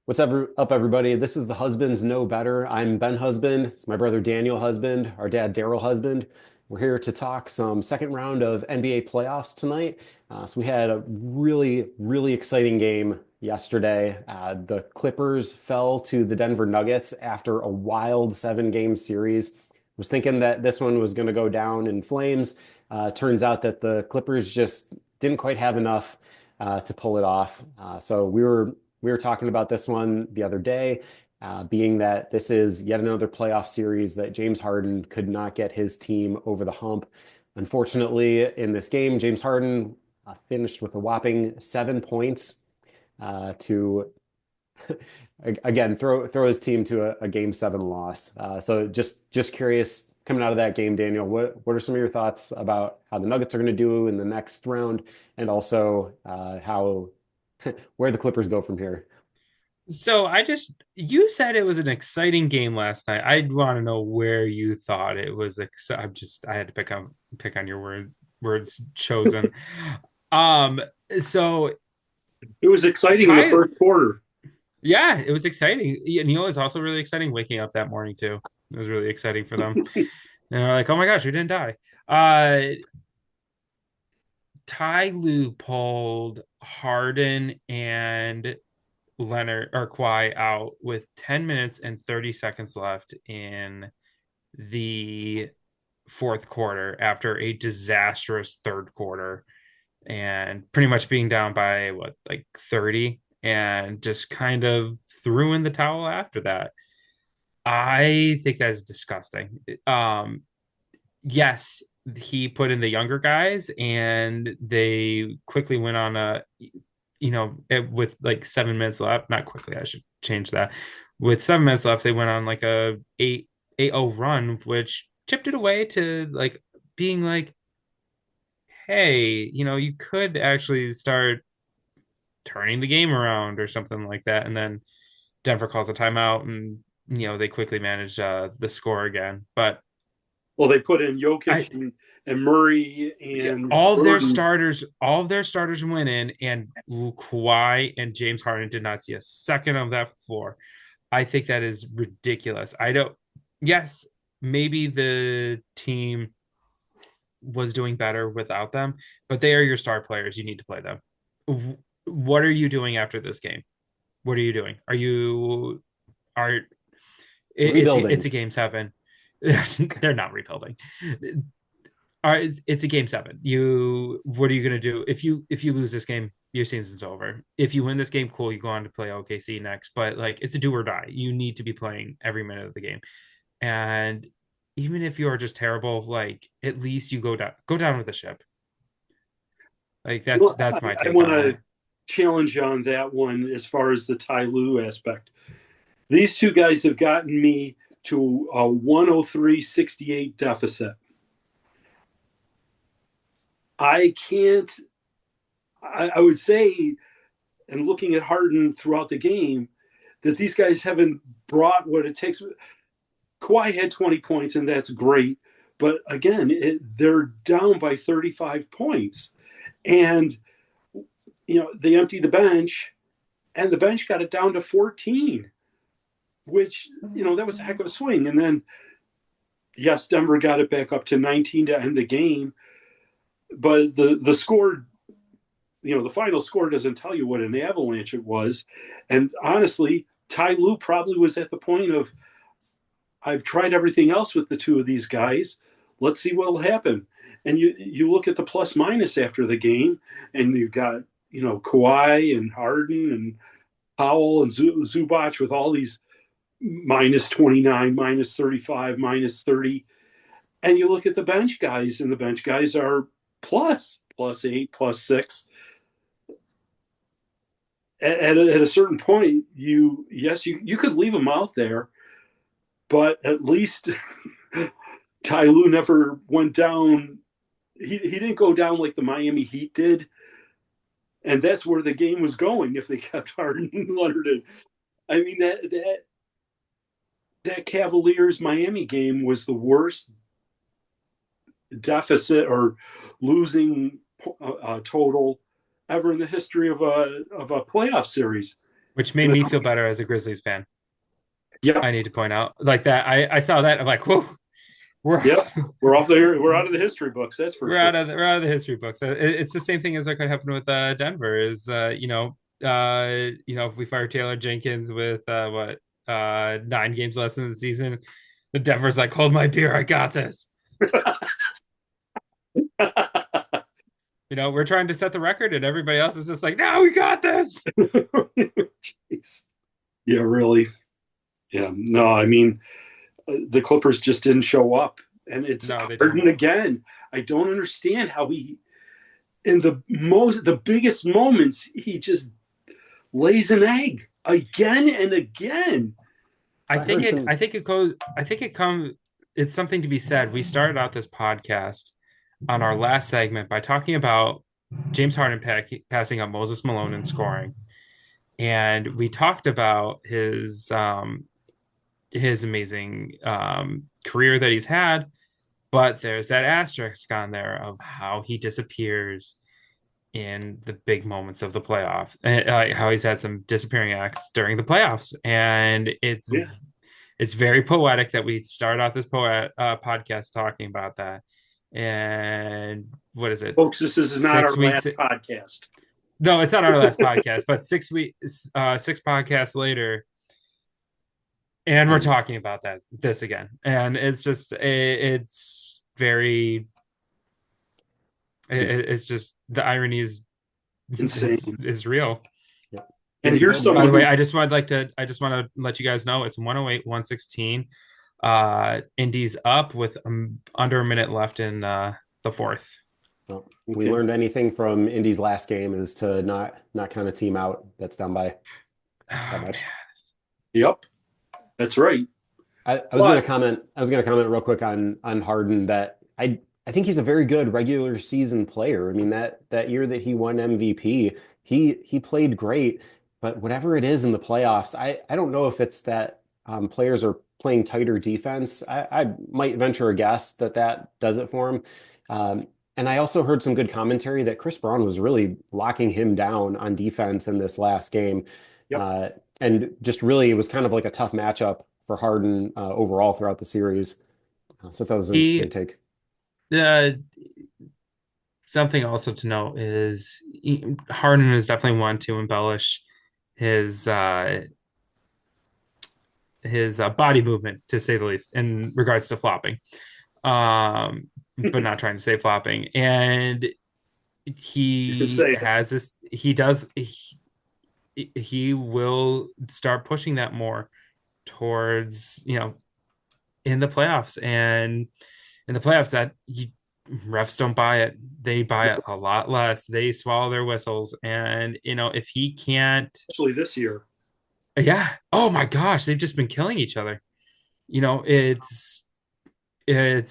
Up, everybody? This is the Husbands Know Better. I'm Ben Husband. It's my brother Daniel Husband, our dad Daryl Husband. We're here to talk some second round of NBA playoffs tonight. So we had a really exciting game yesterday. The Clippers fell to the Denver Nuggets after a wild seven-game series. Was thinking that this one was going to go down in flames. Turns out that the Clippers just didn't quite have enough to pull it off. So we were talking about this one the other day, being that this is yet another playoff series that James Harden could not get his team over the hump. Unfortunately, in this game, James Harden finished with a whopping 7 points to again throw his team to a game seven loss. So just curious, coming out of that game, Daniel, what are some of your thoughts about how the Nuggets are going to do in the next round, and also how where the Clippers go from here? You said it was an exciting game last night. I want to know where you thought it was. I had to pick on your words chosen. Um, so It was exciting in the Ty, first quarter. yeah, it was exciting. And it was also really exciting waking up that morning too. It was really exciting for them. And they're like, oh my gosh, we didn't die. Ty Lue pulled Harden and Leonard or Kawhi out with 10 minutes and 30 seconds left in the fourth quarter after a disastrous third quarter and pretty much being down by what, like 30, and just kind of threw in the towel after that. I think that's disgusting. Yes, he put in the younger guys and they quickly went on with like 7 minutes left, not quickly, I should change that. With 7 minutes left, they went on like a 8-0 run, which chipped it away to like being like, hey, you could actually start turning the game around or something like that. And then Denver calls a timeout and they quickly manage the score again. But Well, they put in I Jokic and Murray yeah, and Jordan. all of their starters went in, and Kawhi and James Harden did not see a second of that floor. I think that is ridiculous. I don't. Yes, maybe the team was doing better without them, but they are your star players. You need to play them. What are you doing after this game? What are you doing? Are it's Rebuilding. a game seven. They're not rebuilding. All right, it's a game seven. What are you gonna do if you lose this game? Your season's over. If you win this game, cool. You go on to play OKC next, but like it's a do or die. You need to be playing every minute of the game. And even if you are just terrible, like at least you go down with the ship. Like Well, that's my I take want on to it. challenge you on that one as far as the Ty Lue aspect. These two guys have gotten me to a 103-68 deficit. I can't, I would say, and looking at Harden throughout the game, that these guys haven't brought what it takes. Kawhi had 20 points, and that's great. But again, they're down by 35 points. And, they emptied the bench, and the bench got it down to 14, which, that was a heck of a swing. And then, yes, Denver got it back up to 19 to end the game. But the score, the final score doesn't tell you what an avalanche it was. And honestly, Ty Lue probably was at the point of, I've tried everything else with the two of these guys. Let's see what'll happen. And you look at the plus minus after the game, and you've got Kawhi and Harden and Powell and Zubac with all these minus 29, minus 35, minus 30. And you look at the bench guys, and the bench guys are plus 8, plus 6. At a certain point, you could leave them out there, but at least Ty Lue never went down. He didn't go down like the Miami Heat did, and that's where the game was going if they kept Harden and Leonard in. I mean that Cavaliers Miami game was the worst deficit or losing total ever in the history of a playoff series. which made me feel better as a Grizzlies fan. Yep. I need to point out like that. I saw that. I'm like, whoa, we're Yep. We're off there. We're out of the history books. That's for sure. we're out of the history books. It's the same thing as that could happen with Denver. Is if we fire Taylor Jenkins with 9 games less in the season, the Denver's like, hold my beer, I got this. We're trying to set the record, and everybody else is just like, no, we got this. Jeez. Yeah, really. Yeah. No, I mean, the Clippers just didn't show up, and it's Harden again. I don't understand how in the biggest moments, he just lays an egg again and again. It's something to be said. We started out this podcast on our last segment by talking about James Harden passing up Moses Malone and scoring. And we talked about his amazing career that he's had, but there's that asterisk on there of how he disappears in the big moments of the playoff, how he's had some disappearing acts during the playoffs, and it's very poetic that we start out this podcast talking about that. And what is it, folks? This is not our last podcast. No, it's not our last podcast, but 6 podcasts later, and we're talking about this again, and it's just it's very. It's just the irony is insane. Is real. Yeah. And here's some. By the way, I just want to let you guys know it's 108-116. Indy's up with under a minute left in the fourth. Well, we learned anything from Indy's last game is to not count a team out that's down by that much. Yep, that's right. I was going to comment real quick on Harden that I think he's a very good regular season player. I mean, that year that he won MVP, he played great, but whatever it is in the playoffs, I don't know if it's that players are playing tighter defense. I might venture a guess that does it for him. And I also heard some good commentary that Chris Brown was really locking him down on defense in this last game. Yep. And just really, it was kind of like a tough matchup for Harden overall throughout the series. So that was an interesting take. Something also to note is Harden is definitely one to embellish his body movement, to say the least, in regards to flopping, but not trying to say flopping. And he has this. He will start pushing that more towards in the playoffs, and in the playoffs that refs don't buy it. They buy it a lot less. They swallow their whistles. And, if he can't. Especially this year. Yeah. Oh my gosh. They've just been killing each other. It's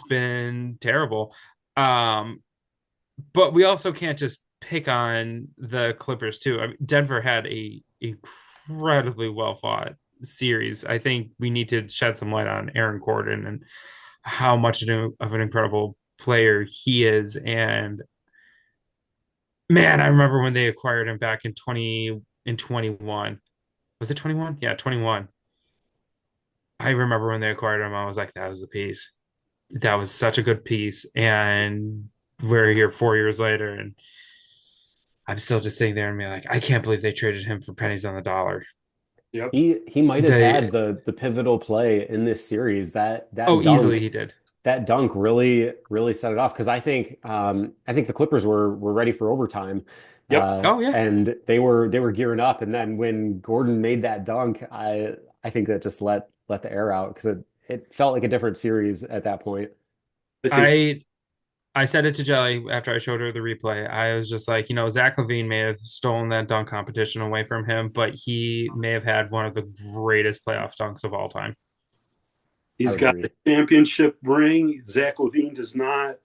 been terrible. But we also can't just pick on the Clippers too. I mean, Denver had a incredibly well fought series. I think we need to shed some light on Aaron Gordon and how much of an incredible player he is. And man, I remember when they acquired him back in 21. Was it 21? Yeah, 21. I remember when they acquired him, I was like, that was the piece. That was such a good piece. And we're here 4 years later, and I'm still just sitting there and being like, I can't believe they traded him for pennies on the dollar. Yep. He might have had the pivotal play in this series. That dunk, easily he did. That dunk really set it off, because I think the Clippers were ready for overtime. Yep. And they were gearing up, and then when Gordon made that dunk, I think that just let the air out, because it felt like a different series at that point. I said it to Jelly after I showed her the replay. I was just like, Zach LaVine may have stolen that dunk competition away from him, but he may have had one of the greatest playoff dunks of all time. He's got the championship ring. Zach LaVine does not.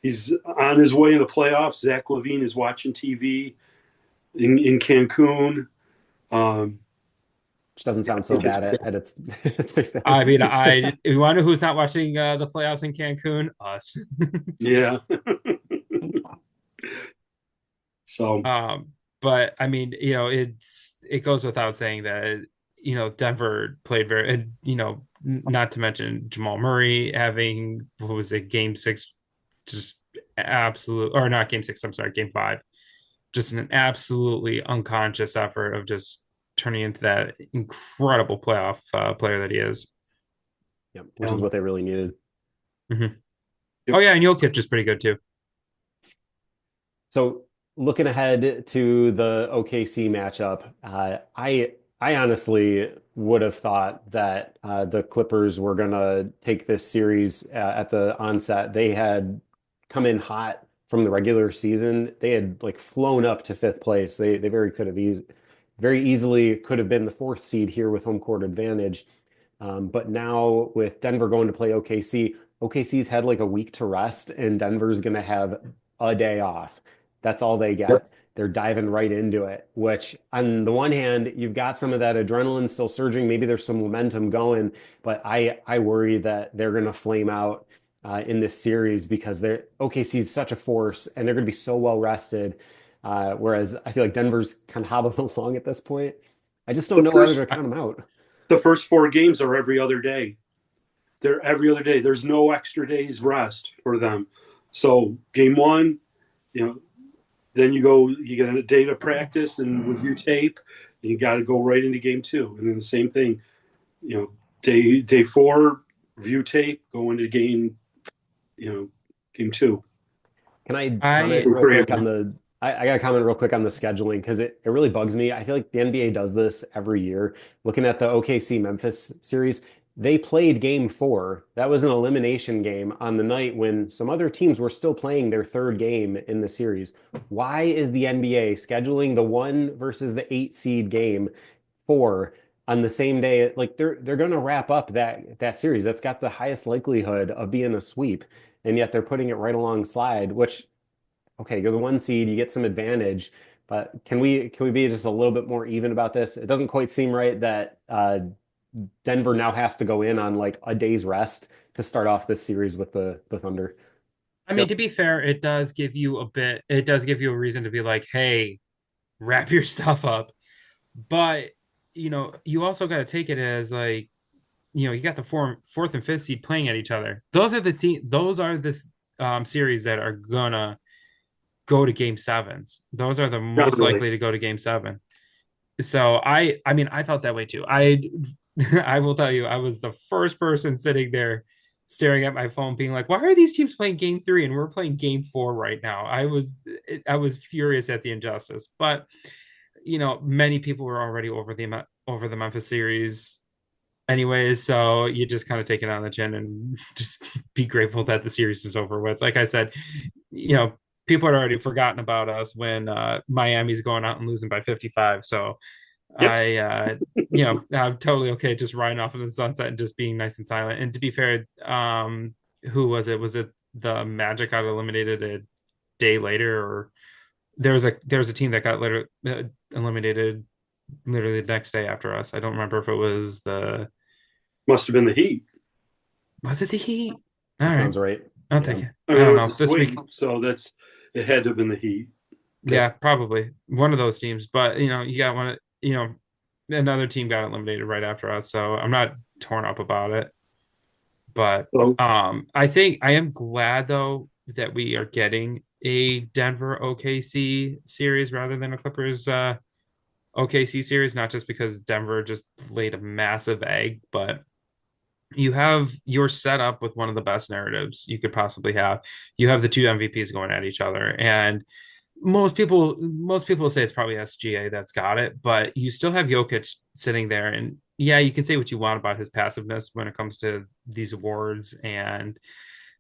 He's on his way in the playoffs. Zach LaVine is watching TV in Cancun. Which doesn't sound so bad at its face. I mean, you want to know who's not watching the playoffs in Cancun? Us. Yeah. So, but I mean, it goes without saying that Denver played very, and not to mention Jamal Murray having, what was it, game six, just absolute, or not game six, I'm sorry, game five, just an absolutely unconscious effort of just turning into that incredible playoff player that he is. Yep, which is what they really needed. Mm-hmm. Oh yeah, and Jokic is pretty good too. So looking ahead to the OKC matchup, I honestly would have thought that the Clippers were gonna take this series at the onset. They had come in hot from the regular season. They had like flown up to fifth place. They very easily could have been the fourth seed here with home court advantage. But now with Denver going to play OKC, OKC's had like a week to rest, and Denver's gonna have a day off. That's all they Yep. get. They're diving right into it, which on the one hand, you've got some of that adrenaline still surging. Maybe there's some momentum going, but I worry that they're going to flame out in this series because OKC is such a force and they're going to be so well rested. Whereas I feel like Denver's kind of hobbling along at this point. I just don't The know how they're first going to count them out. the first 4 games are every other day. They're every other day. There's no extra days rest for them. So game one, you know, then you get a day to practice and review tape, and you got to go right into game two. And then the same thing, day four, review tape, go into game two. Can I I comment real quick on I got to comment real quick on the scheduling because it really bugs me. I feel like the NBA does this every year. Looking at the OKC Memphis series, they played game four. That was an elimination game on the night when some other teams were still playing their third game in the series. Why is the NBA scheduling the 1 versus the 8 seed game 4 on the same day? Like they're going to wrap up that series. That's got the highest likelihood of being a sweep, and yet they're putting it right alongside, which okay, you're the 1 seed, you get some advantage, but can we be just a little bit more even about this? It doesn't quite seem right that Denver now has to go in on like a day's rest to start off this series with the Thunder. I mean, to be fair, it does give you a reason to be like, hey, wrap your stuff up. But, you also got to take it as like, you got the fourth and fifth seed playing at each other. Those are this series that are gonna go to game sevens. Those are the most Really. likely to go to game seven. So I mean, I felt that way too. I will tell you, I was the first person sitting there staring at my phone being like, why are these teams playing game three and we're playing game four right now? I was furious at the injustice. But many people were already over the Memphis series anyways, so you just kind of take it on the chin and just be grateful that the series is over with. Like I said, people had already forgotten about us when Miami's going out and losing by 55. So Yep. I'm totally okay just riding off in the sunset and just being nice and silent. And to be fair, who was it? Was it the Magic got eliminated a day later, or there was a team that got eliminated literally the next day after us? I don't remember if it was Must have been the Heat. Was it the Heat? All That right, sounds right. I'll Yeah. take it. I I mean, it don't was know. a sweep, so it had to have been the Heat. Yeah, probably one of those teams. But you got one. Another team got eliminated right after us, so I'm not torn up about it. But So I think I am glad though that we are getting a Denver OKC series rather than a Clippers OKC series. Not just because Denver just laid a massive egg, but you're set up with one of the best narratives you could possibly have. You have the two MVPs going at each other, and most people say it's probably SGA that's got it, but you still have Jokic sitting there, and yeah, you can say what you want about his passiveness when it comes to these awards, and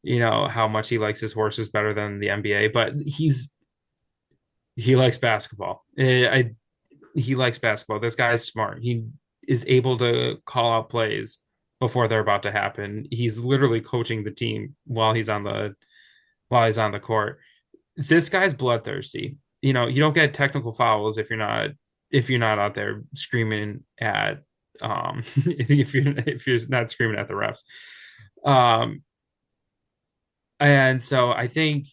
how much he likes his horses better than the NBA, but he likes basketball. He likes basketball. This guy's smart. He is able to call out plays before they're about to happen. He's literally coaching the team while he's on the court. This guy's bloodthirsty. You don't get technical fouls if you're not out there screaming at if you're not screaming at the refs. And so I think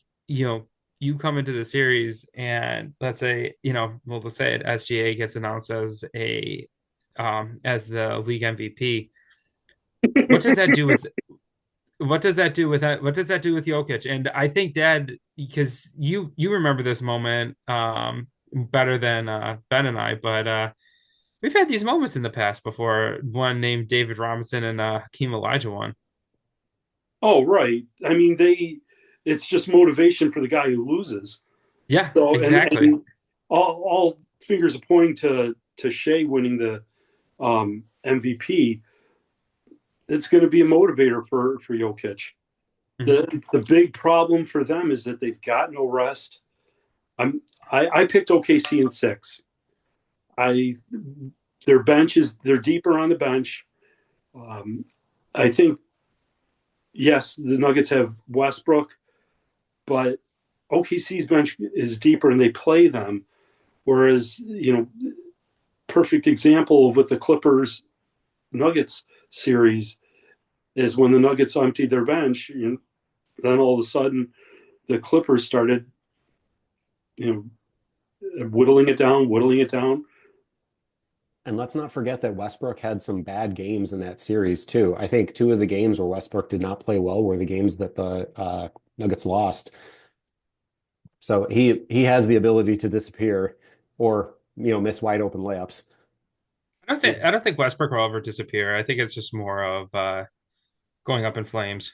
you come into the series and let's say, let's say it, SGA gets announced as the league MVP. What does that do with what does that do with Jokic? And I think Dad, because you remember this moment better than Ben and I, but we've had these moments in the past before. One named David Robinson and Hakeem Olajuwon. Oh, right. I mean, it's just motivation for the guy who loses. Yeah, So, exactly. and all fingers are pointing to Shea winning the MVP. It's going to be a motivator for Jokic. The big problem for them is that they've got no rest. I picked OKC in 6. Their bench they're deeper on the bench. I think yes, the Nuggets have Westbrook, but OKC's bench is deeper and they play them. Whereas, perfect example of what the Clippers Nuggets series is when the Nuggets emptied their bench, then all of a sudden the Clippers started, whittling it down. And let's not forget that Westbrook had some bad games in that series too. I think 2 of the games where Westbrook did not play well were the games that the Nuggets lost. So he has the ability to disappear or miss wide open layups. I don't think Westbrook will ever disappear. I think it's just more of going up in flames.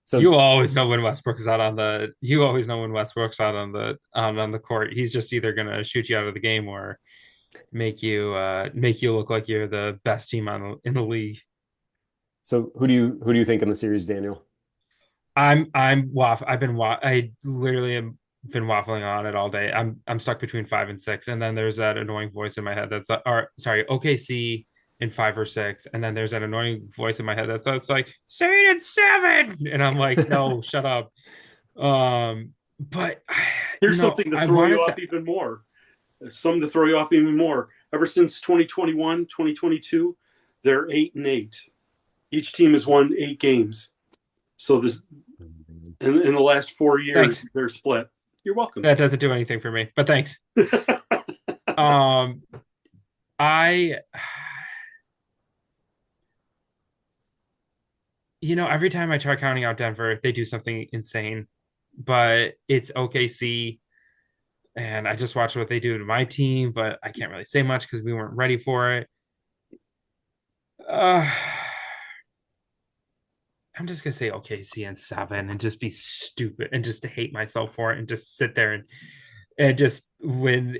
So You always know when Westbrook's out on the. You always know when Westbrook's out on the court. He's just either gonna shoot you out of the game or make you look like you're the best team in the league. so who do you think in the series, Daniel? I literally have been waffling on it all day. I'm stuck between 5 and 6, and then there's that annoying voice in my head or sorry, OKC in 5 or 6, and then there's that annoying voice in my head that's like say it in 7, and I'm like, no, shut up. But Here's something to I throw you wanted off to. even more. Something to throw you off even more. Ever since 2021, 2022, they're 8-8. Each team has won 8 games. So this in the last 4 years, Thanks. they're split. You're welcome. That doesn't do anything for me, but thanks. Um, I, every time I try counting out Denver, they do something insane, but it's OKC. And I just watched what they do to my team, but I can't really say much because we weren't ready for it. Uh, I'm just gonna say OKC in 7 and just be stupid and just to hate myself for it and just sit there and just when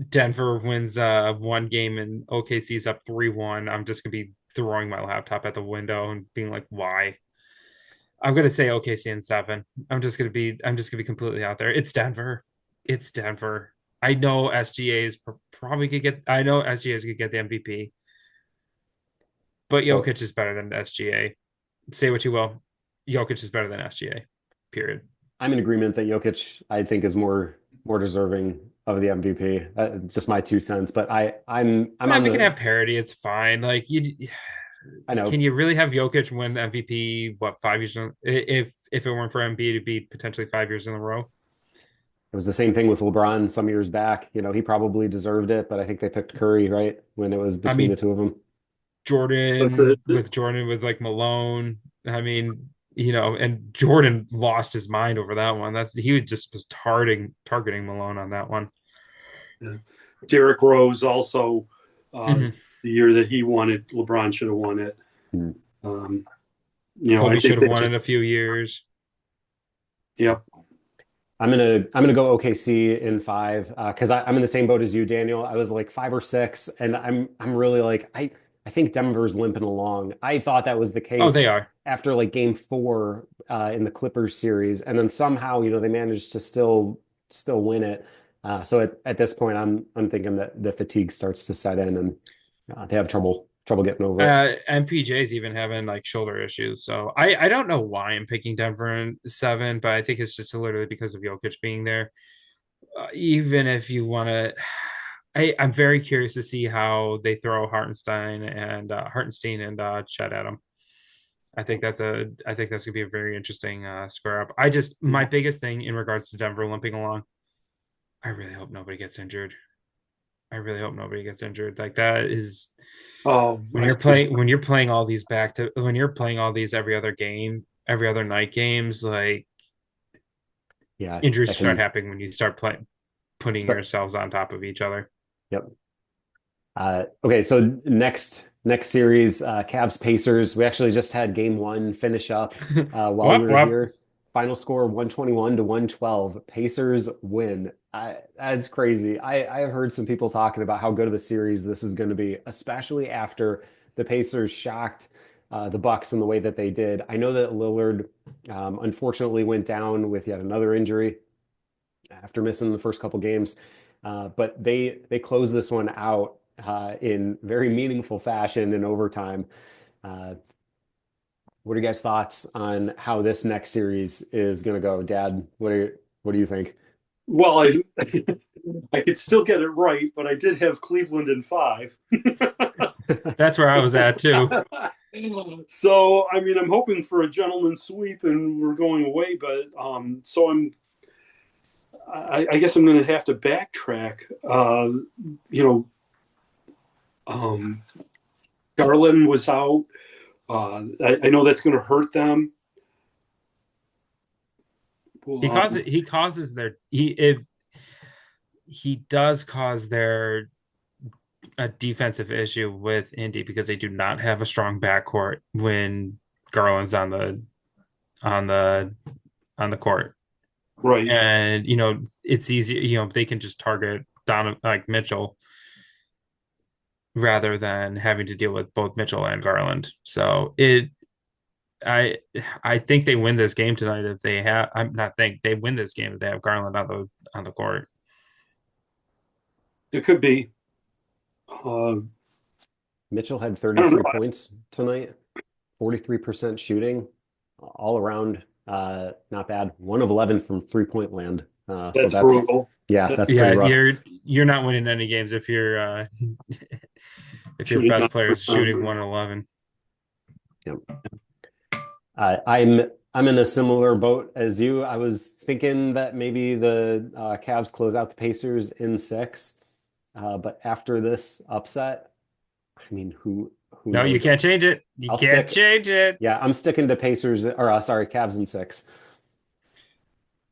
Denver wins one game and OKC's up 3-1, I'm just gonna be throwing my laptop at the window and being like, why? I'm gonna say OKC in 7. I'm just gonna be completely out there. It's Denver. It's Denver. I know SGA is probably could get. I know SGA is gonna get the MVP, but So Jokic is better than SGA. Say what you will, Jokic is better than SGA. Period. I'm in agreement that Jokic, I think, is more deserving of the MVP. Just my 2 cents, but I'm on We can the. have parity. It's fine. Like I know can you really have Jokic win MVP? What 5 years? If it weren't for MB to be potentially 5 years in a row. it was the same thing with LeBron some years back. He probably deserved it, but I think they picked Curry, right, when it was I between the mean, 2 of them. That's a Jordan with like Malone. I mean, and Jordan lost his mind over that one. He just was targeting Malone on that one. yeah. Derrick Rose also Mm-hmm. the year that he won it, LeBron should have won it. Hmm. Um, I Kobe think should have they won just in a few years. yep. I'm gonna go OKC in 5 because I'm in the same boat as you, Daniel. I was like 5 or 6, and I'm really like I think Denver's limping along. I thought that was the Oh, they case are. after like game 4 in the Clippers series, and then somehow they managed to still win it. So at this point, I'm thinking that the fatigue starts to set in, and they have trouble getting over it. MPJ's even having like shoulder issues. So I don't know why I'm picking Denver in 7, but I think it's just literally because of Jokic being there. Even if you want to, I'm very curious to see how they throw Hartenstein and Chet at him. I think that's gonna be a very interesting square up. I just my biggest thing in regards to Denver limping along, I really hope nobody gets injured. I really hope nobody gets injured. Like that is Oh, when you're playing all these back to when you're playing all these every other game, every other night games, like Yeah, injuries that start can happening when you start playing putting start. yourselves on top of each other. Yep. Okay, so next series, Cavs Pacers. We actually just had game one finish up while we Whoop, were whoop. here. Final score 121 to 112. Pacers win. That's crazy. I have heard some people talking about how good of a series this is going to be, especially after the Pacers shocked the Bucks in the way that they did. I know that Lillard unfortunately went down with yet another injury after missing the first couple games. But they closed this one out in very meaningful fashion in overtime. Uh, what are you guys' thoughts on how this next series is going to go? Dad, what do you think? well, I I could still get it right, but I did have Cleveland in five. That's where I was at too. So, I mean, I'm hoping for a gentleman's sweep, and we're going away. But so I guess I'm going to have to backtrack. You know, um, Garland was out. I know that's going to hurt them. He causes their he does cause their a defensive issue with Indy because they do not have a strong backcourt when Garland's on the on the court. Right. And it's easy, they can just target Donovan like Mitchell rather than having to deal with both Mitchell and Garland. So I I think they win this game tonight if they have I'm not think they win this game if they have Garland on the court. It could be. Uh, Mitchell had I don't 33 know. points tonight, 43% shooting, all around not bad. 1 of 11 from three-point land. So That's that's brutal. yeah, That's that's pretty Yeah, rough. you're not winning any games if you're if your shooting best player is shooting 9%. 111. Yep. I'm in a similar boat as you. I was thinking that maybe the Cavs close out the Pacers in six, but after this upset, I mean, who No, you knows? can't change it. You I'll can't stick. change it. Yeah, I'm sticking to Pacers or sorry, Cavs in six.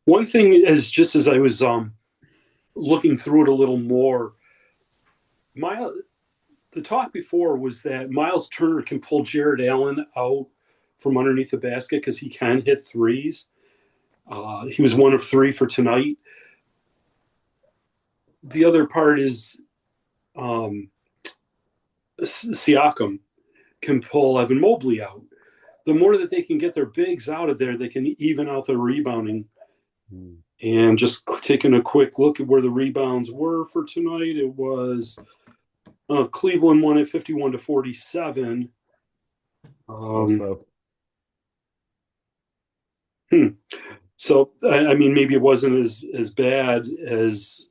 One thing is just as I was looking through it a little more, Miles, the talk before was that Miles Turner can pull Jared Allen out from underneath the basket because he can hit threes. He was 1 of 3 for tonight. The other part is um, Siakam can pull Evan Mobley out. The more that they can get their bigs out of there, they can even out the rebounding. Hmm. And just taking a quick look at where the rebounds were for tonight, it was Cleveland won at 51 to 47. Close though. So I mean, maybe it wasn't as bad as.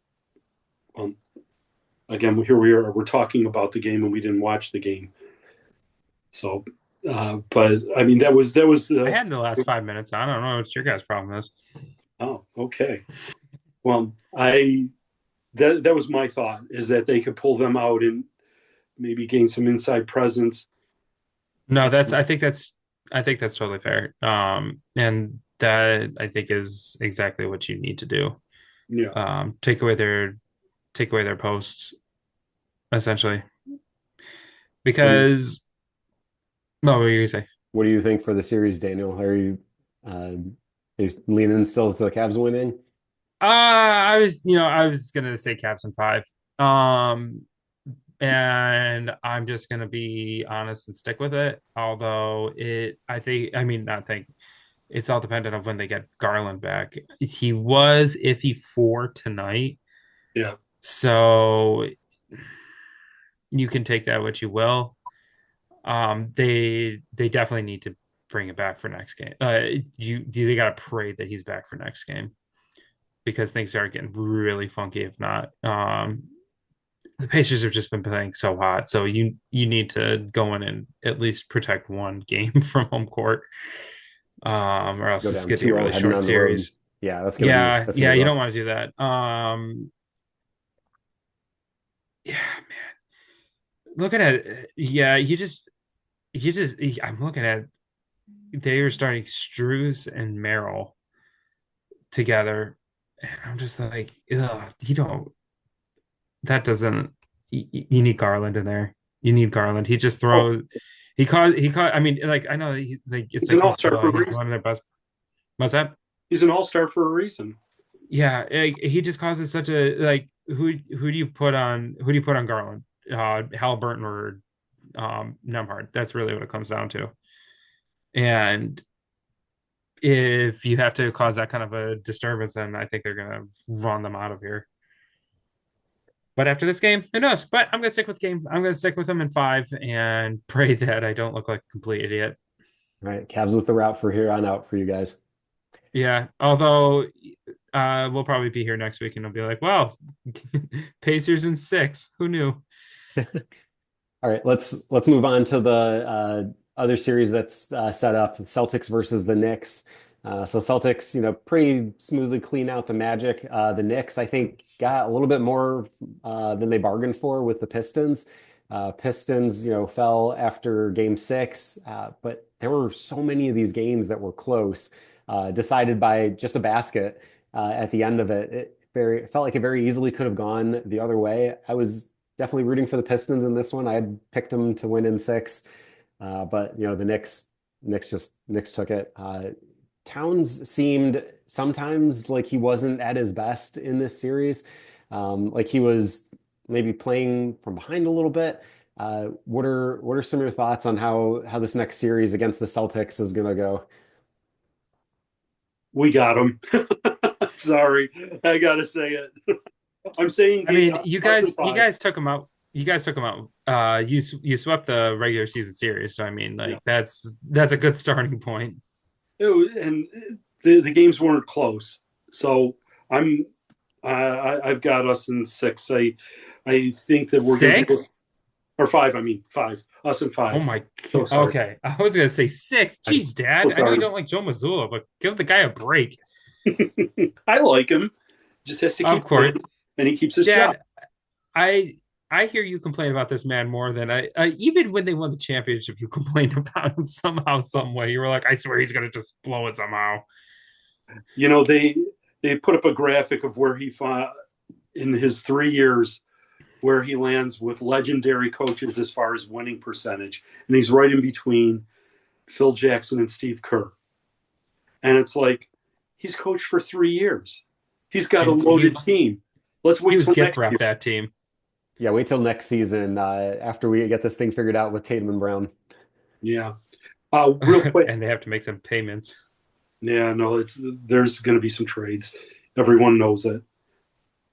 Again, here we are. We're talking about the game, and we didn't watch the game. So, but I mean, that was I had in the last 5 minutes. I don't know what your guys' problem is. Oh, okay. Well, that was my thought, is that they could pull them out and maybe gain some inside presence. No, I think that's totally fair. And that I think is exactly what you need to do. Yeah. Take away their posts essentially What do you because no, what were you gonna say? what do you think for the series, Daniel? Uh, are you leaning still to the Cavs winning? I was gonna say Caps in five. And I'm just gonna be honest and stick with it. Although I mean, not think it's all dependent on when they get Garland back. He was iffy for tonight, Yeah. so you can take that what you will. They definitely need to bring it back for next game. They gotta pray that he's back for next game because things are getting really funky if not. the Pacers have just been playing so hot. So you need to go in and at least protect one game from home court. Or else Go it's down gonna be a 2-0 really heading short on the road. series. Yeah, Yeah, that's gonna yeah, be you don't rough. want to do that. Yeah, looking at yeah, I'm looking at they were starting Struz and Merrill together, and I'm just like, ugh, you don't. That doesn't. You need Garland in there. You need Garland. He just Oh, throws. He caught. I mean, like I know like it's he's an like all-star for a he's reason. one of their best. What's that? He's an all-star for a reason. Yeah, like, he just causes such a like. Who do you put on Garland? Halliburton or Nemhard. That's really what it comes down to. And if you have to cause that kind of a disturbance, then I think they're gonna run them out of here. But after this game, who knows? But I'm gonna stick with game. I'm gonna stick with them in 5 and pray that I don't look like a complete idiot. All right, Cavs with the route for here on out for you guys. Yeah. Although we'll probably be here next week and I'll be like, well, Pacers in 6. Who knew? All right, let's move on to the other series that's set up: the Celtics versus the Knicks. So Celtics, pretty smoothly clean out the Magic. The Knicks, I think, got a little bit more than they bargained for with the Pistons. Pistons, fell after Game 6, but there were so many of these games that were close, decided by just a basket at the end of it. It felt like it very easily could have gone the other way. I was definitely rooting for the Pistons in this one. I had picked them to win in 6, but the Knicks took it. Towns seemed sometimes like he wasn't at his best in this series, like he was maybe playing from behind a little bit. What are some of your thoughts on how this next series against the Celtics is gonna go? We got him. Sorry, I gotta say it. I'm saying I mean, us and you five. guys took them out. You guys took them out. You swept the regular season series, so I mean, Yeah, like that's a good starting point. and the games weren't close, so I'm I've got us in 6. I think that we're gonna go, 6? or 5. I mean 5. Us and Oh 5. my. So sorry. Okay, I was gonna say 6. I'm Jeez, so Dad. I know you sorry. don't like Joe Mazzulla, but give the guy a break. I like him. Just has to Of keep playing, course, and he keeps his job. Dad. I I hear you complain about this man more than even when they won the championship, you complained about him somehow, some way. You were like, I swear he's gonna just blow it somehow. They put up a graphic of where he fought in his 3 years, where he lands with legendary coaches as far as winning percentage, and he's right in between Phil Jackson and Steve Kerr. And it's like, he's coached for 3 years. He's got a And loaded team. Let's he wait was till gift next year. wrapped that team. Yeah, wait till next season after we get this thing figured out with Tatum and Brown. Yeah. Real quick. And they have to make some payments. Yeah, no, there's going to be some trades. Everyone knows it.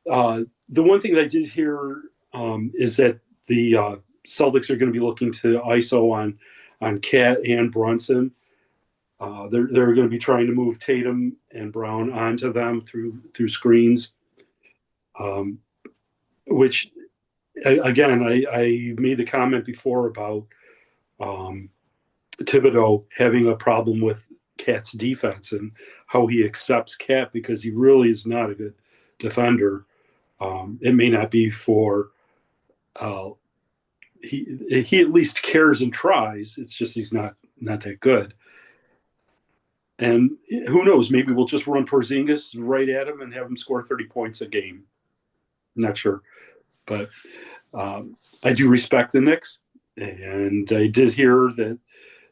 The one thing that I did hear is that the Celtics are going to be looking to ISO on Cat and Brunson. They're going to be trying to move Tatum and Brown onto them through screens, which again I made the comment before about Thibodeau having a problem with Cat's defense and how he accepts Cat because he really is not a good defender. It may not be for he at least cares and tries. It's just he's not that good. And who knows? Maybe we'll just run Porzingis right at him and have him score 30 points a game. Not sure, but I do respect the Knicks, and I did hear that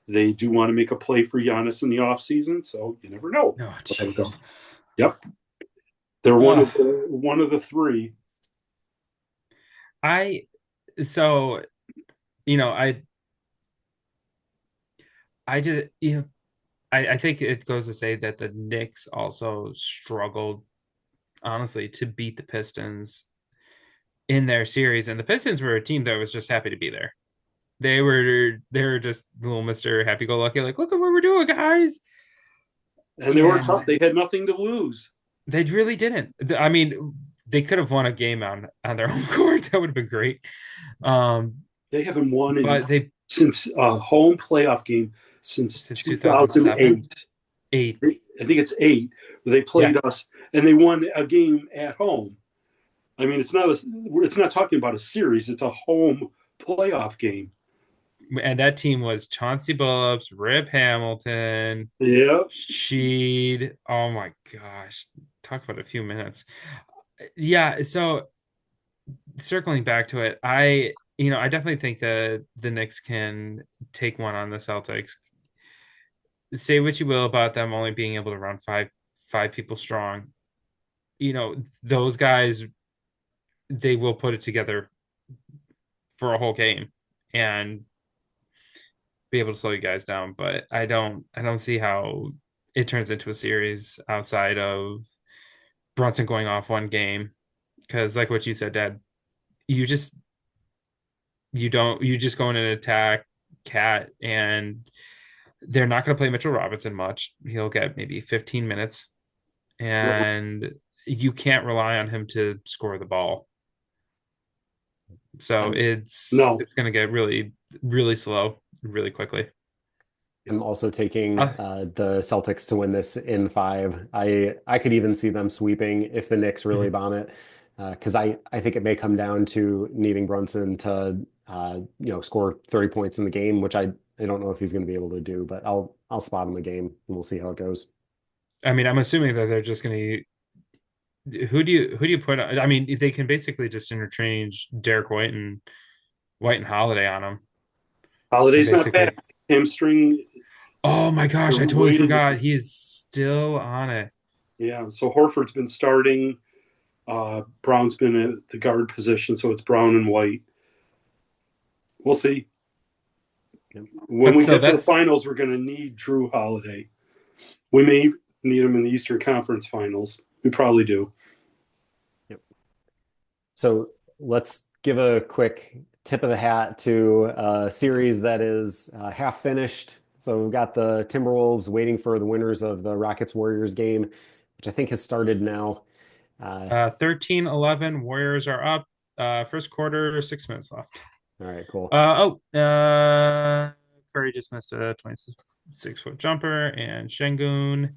they do want to make a play for Giannis in the offseason, so you never know. Oh, jeez. Yep, they're one of the 3. So you know, I just I think it goes to say that the Knicks also struggled, honestly, to beat the Pistons in their series, and the Pistons were a team that was just happy to be there. They were just little Mr. Happy Go Lucky, like, look at what we're doing, guys. And they were tough. They had nothing to lose. They really didn't. I mean, they could have won a game on their home court. That would have been great. They haven't won But they since a home playoff game since since 2007, 2008. eight. I think it's 8. They played us, and they won a game at home. I mean, it's not talking about a series. It's a home playoff game. And that team was Chauncey Billups, Rip Hamilton, Yeah. Sheed. Oh my gosh. Talk about a few minutes. Yeah, so circling back to it, I definitely think that the Knicks can take one on the Celtics. Say what you will about them only being able to run five people strong. Those guys, they will put it together for a whole game and be able to slow you guys down. But I don't see how it turns into a series outside of Brunson going off one game. Because like what you said, Dad, you just you just go in and attack Cat, and they're not going to play Mitchell Robinson much. He'll get maybe 15 minutes, and you can't rely on him to score the ball. So it's going to get really, really slow really quickly. I'm also taking the Celtics to win this in 5. I could even see them sweeping if the Knicks really bomb it, because I think it may come down to needing Brunson to score 30 points in the game, which I don't know if he's going to be able to do, but I'll spot him a game and we'll see how it goes. I mean, I'm assuming that they're just going to. Who do you put? I mean, they can basically just interchange Derek White and Holiday on him. Holiday's not back. Hamstring. Oh my gosh, I totally forgot. He is still on it. Yeah, so Horford's been starting. Brown's been at the guard position, so it's Brown and White. We'll see. When we get to the finals, we're going to need Jrue Holiday. We may need him in the Eastern Conference Finals. We probably do. Yep. So let's give a quick tip of the hat to a series that is half finished. So we've got the Timberwolves waiting for the winners of the Rockets-Warriors game, which I think has started now. 13-11, Warriors are up. First quarter, 6 minutes left. All right, cool. Curry just missed a 26-foot jumper, and Şengün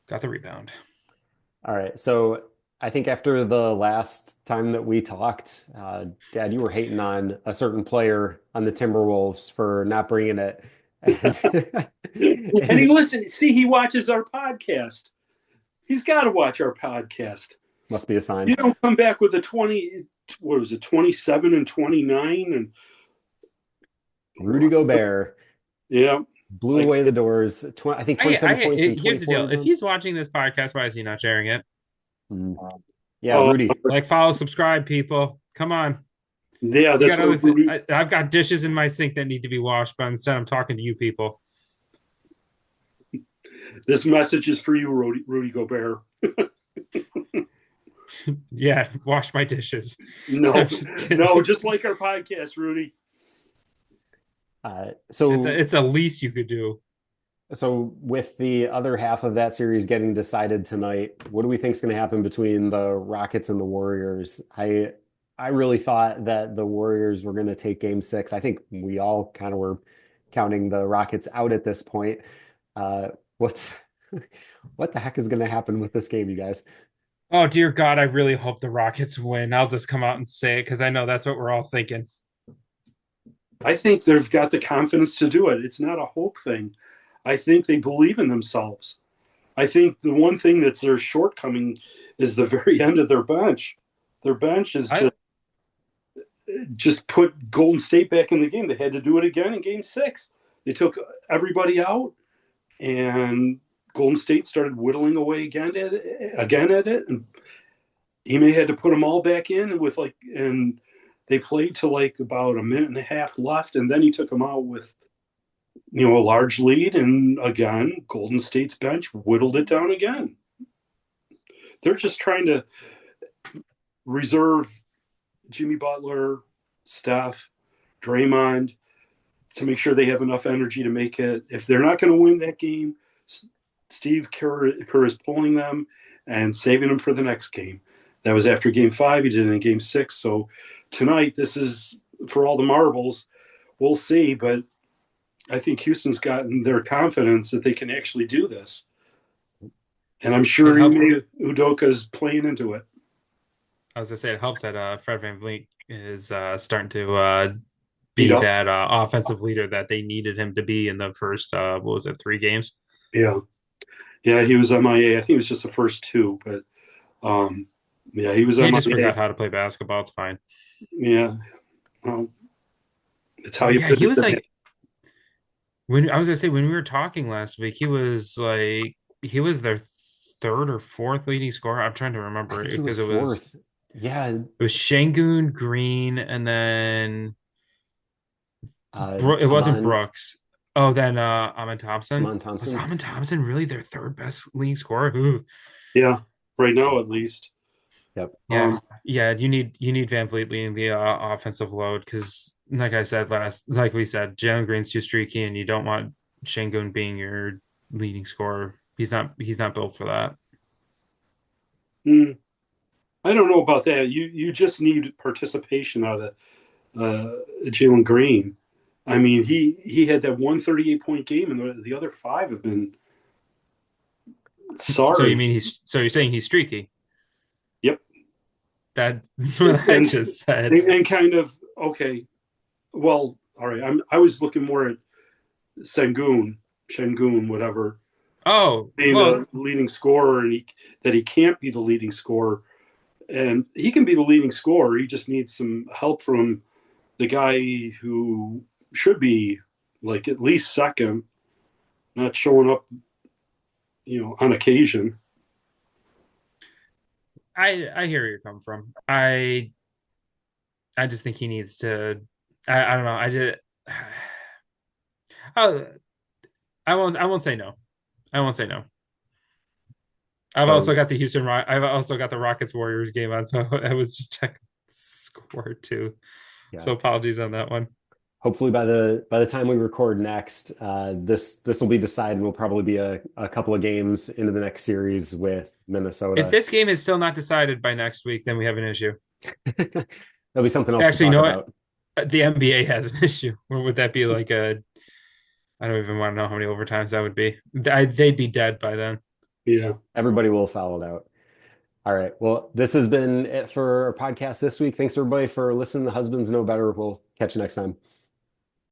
got the rebound. All right, so I think after the last time that we talked, Dad, you were hating on a certain player on the Timberwolves for not bringing it. And he watches our podcast. He's got to watch our podcast. Must be a sign. You don't come back with a 27 and 29 and Rudy Gobert. Yeah. Blew away the doors. I think 27 points and 24 Here's the deal. If he's watching this podcast, why is he not sharing it? Yeah, Rudy. Like, follow, subscribe, people. Come on. Yeah, that's I've got dishes in my sink that need to be washed, but instead I'm talking to you people. This message is for you, Rudy Gobert. Yeah, wash my dishes. No, just like our podcast, Rudy. So it's the least you could do. So with the other half of that series getting decided tonight, what do we think is going to happen between the Rockets and the Warriors? I really thought that the Warriors were going to take Game 6. I think we all kind of were counting the Rockets out at this point. What the heck is going to happen with this game, you guys? Oh, dear God, I really hope the Rockets win. I'll just come out and say it because I know that's what we're all thinking. I think they've got the confidence to do it. It's not a hope thing. I think they believe in themselves. I think the one thing that's their shortcoming is the very end of their bench. Their bench is just put Golden State back in the game. They had to do it again in Game 6. They took everybody out, and Golden State started whittling away again at it. And Ime had to put them all back in and they played to about a minute and a half left, and then he took them out with a large lead, and again Golden State's bench whittled it down again. They're just trying to reserve Jimmy Butler, Steph, Draymond to make sure they have enough energy to make it. If they're not going to win that game, Steve Kerr is pulling them and saving them for the next game. That was after game 5. He did it in game 6. So tonight, this is for all the marbles. We'll see. But I think Houston's gotten their confidence that they can actually do this. And I'm sure Udoka's playing into it. I was gonna say it helps that Fred VanVleet is starting to be that offensive leader that they needed him to be in the first what was it, 3 games? Yeah. Yeah, he was MIA. I think it was just the first 2, but yeah, he was He MIA. just forgot how to play basketball. It's fine. Yeah. Well, it's how you Yeah, put he it. was like when I was gonna say when we were talking last week, he was their 3rd or 4th leading scorer. I'm trying to I remember think it he was because it was 4th. Yeah. it was Şengün, Green, and then it wasn't Amon, Brooks. Oh, then Amin Thompson. Amon Was Thompson. Amin Thompson really their 3rd best leading scorer? Ooh. Yeah, right now at least. Yep. Yeah, yeah. You need Van Vliet leading the offensive load because, like we said, Jalen Green's too streaky, and you don't want Şengün being your leading scorer. He's not built for that. I don't know about that. You just need participation out of Jalen Green. I mean, he had that 138-point game, and the other 5 have been sorry. So you're saying he's streaky? Yep. That's what I just said. And kind of okay. Well, all right. I was looking more at Şengün, whatever. Oh, being the leading scorer, and that he can't be the leading scorer, and he can be the leading scorer. He just needs some help from the guy who should be like at least second, not showing up, on occasion. I hear where you're coming from. I just think he needs to. I don't know. I won't say no. I won't say no. I've also got the Rockets Warriors game on, so I was just checking the score too. Yeah. So apologies on that one. Hopefully by the time we record next, this will be decided. We'll probably be a couple of games into the next series with Minnesota. If this game is still not decided by next week, then we have an issue. There'll be something else to talk about. The NBA has an issue. Or would that be like I don't even want to know how many overtimes that would be. They'd be dead by then. Yeah. Everybody will foul it out. All right. Well, this has been it for our podcast this week. Thanks everybody for listening. The Husbands Know Better. We'll catch you next time.